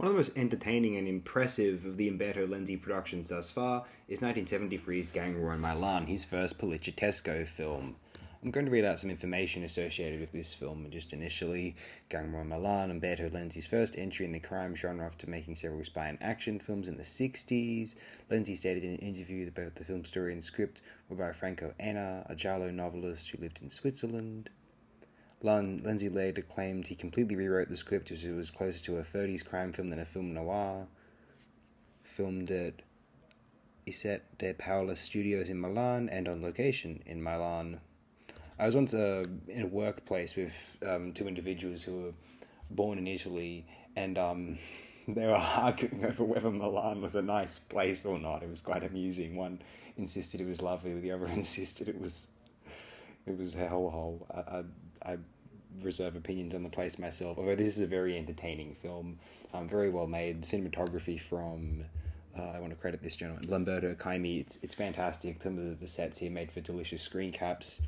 One of the most entertaining and impressive of the Umberto Lenzi productions thus far is 1973's Gang War in Milan, his first Poliziesco film. I'm going to read out some information associated with this film. Just initially, Gang War in Milan, Umberto Lenzi's first entry in the crime genre after making several spy and action films in the 60s. Lenzi stated in an interview that both the film story and script were by Franco Enna, a giallo novelist who lived in Switzerland. Lenzi later claimed he completely rewrote the script as it was closer to a 30s crime film than a film noir. Filmed at Iset de Paola Studios in Milan and on location in Milan. I was once in a workplace with two individuals who were born in Italy, and they were arguing over whether Milan was a nice place or not. It was quite amusing. One insisted it was lovely, the other insisted it was a hellhole. I reserve opinions on the place myself, although this is a very entertaining film, very well made. The cinematography from, I want to credit this gentleman, Umberto Caimi, it's fantastic. Some of the sets here made for delicious screen caps.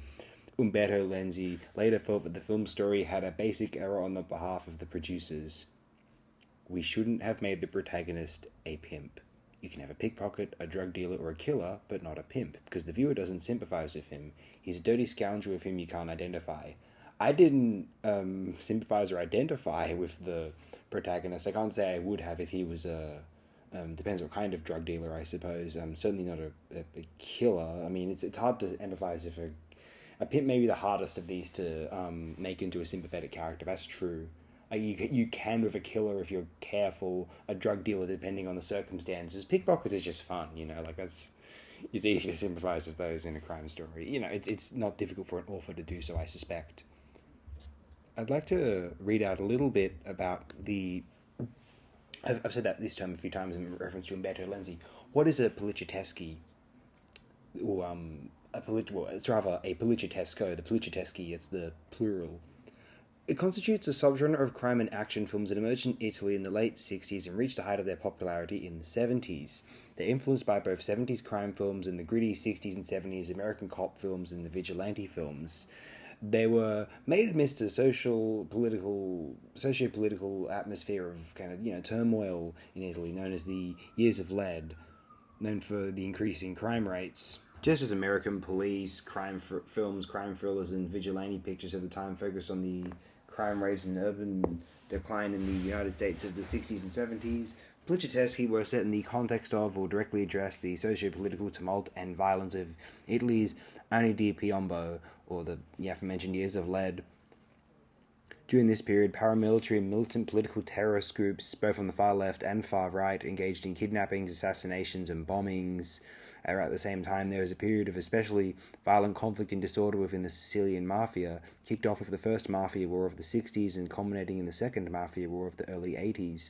Umberto Lenzi later felt that the film story had a basic error on the behalf of the producers. We shouldn't have made the protagonist a pimp. You can have a pickpocket, a drug dealer, or a killer, but not a pimp, because the viewer doesn't sympathize with him. He's a dirty scoundrel with whom you can't identify. I didn't sympathize or identify with the protagonist. I can't say I would have if he was a... depends what kind of drug dealer, I suppose. Certainly not a killer. I mean, it's hard to empathize if a pimp may be the hardest of these to make into a sympathetic character. That's true. You can with a killer if you're careful. A drug dealer, depending on the circumstances. Pickpockets is just fun, it's easy to sympathize with those in a crime story. It's not difficult for an author to do so, I suspect. I'd like to read out a little bit about I've said that this term a few times in reference to Umberto Lenzi. What is a Poliziesco? Or it's rather a Poliziesco. The Polizieschi, it's the plural. It constitutes a subgenre of crime and action films that emerged in Italy in the late 60s and reached the height of their popularity in the 70s. They're influenced by both 70s crime films and the gritty 60s and 70s American cop films and the vigilante films. They were made amidst a socio-political atmosphere of kind of, turmoil in Italy, known as the Years of Lead, known for the increasing crime rates. Just as American police, crime films, crime thrillers, and vigilante pictures at the time focused on the crime rates and urban decline in the United States of the 60s and 70s, Poliziesco were set in the context of or directly addressed the socio-political tumult and violence of Italy's Anni di Piombo, or the aforementioned Years of Lead. During this period, paramilitary and militant political terrorist groups, both on the far left and far right, engaged in kidnappings, assassinations, and bombings. At the same time, there was a period of especially violent conflict and disorder within the Sicilian Mafia, kicked off with the first Mafia War of the 60s and culminating in the second Mafia War of the early 80s.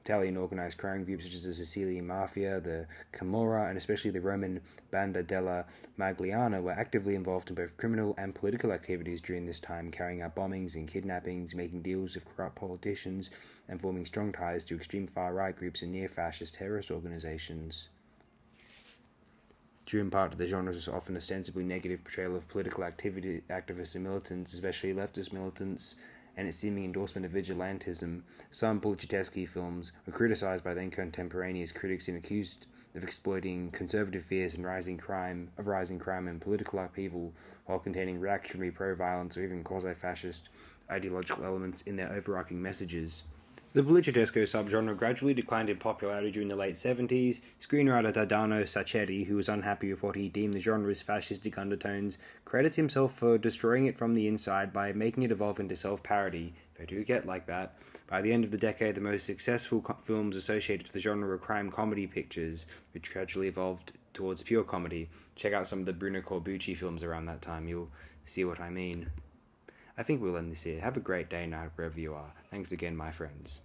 Italian organized crime groups such as the Sicilian Mafia, the Camorra, and especially the Roman Banda della Magliana were actively involved in both criminal and political activities during this time, carrying out bombings and kidnappings, making deals with corrupt politicians, and forming strong ties to extreme far-right groups and near-fascist terrorist organizations. Due in part to the genre's often ostensibly negative portrayal of political activists and militants, especially leftist militants, and its seeming endorsement of vigilantism, some Poliziesco films were criticized by then contemporaneous critics and accused of exploiting conservative fears and rising crime and political upheaval, while containing reactionary pro-violence or even quasi-fascist ideological elements in their overarching messages. The Poliziesco subgenre gradually declined in popularity during the late 70s. Screenwriter Dardano Sacchetti, who was unhappy with what he deemed the genre's fascistic undertones, credits himself for destroying it from the inside by making it evolve into self-parody. They do get like that. By the end of the decade, the most successful films associated with the genre were crime comedy pictures, which gradually evolved towards pure comedy. Check out some of the Bruno Corbucci films around that time, you'll see what I mean. I think we'll end this here. Have a great day, night, wherever you are. Thanks again, my friends.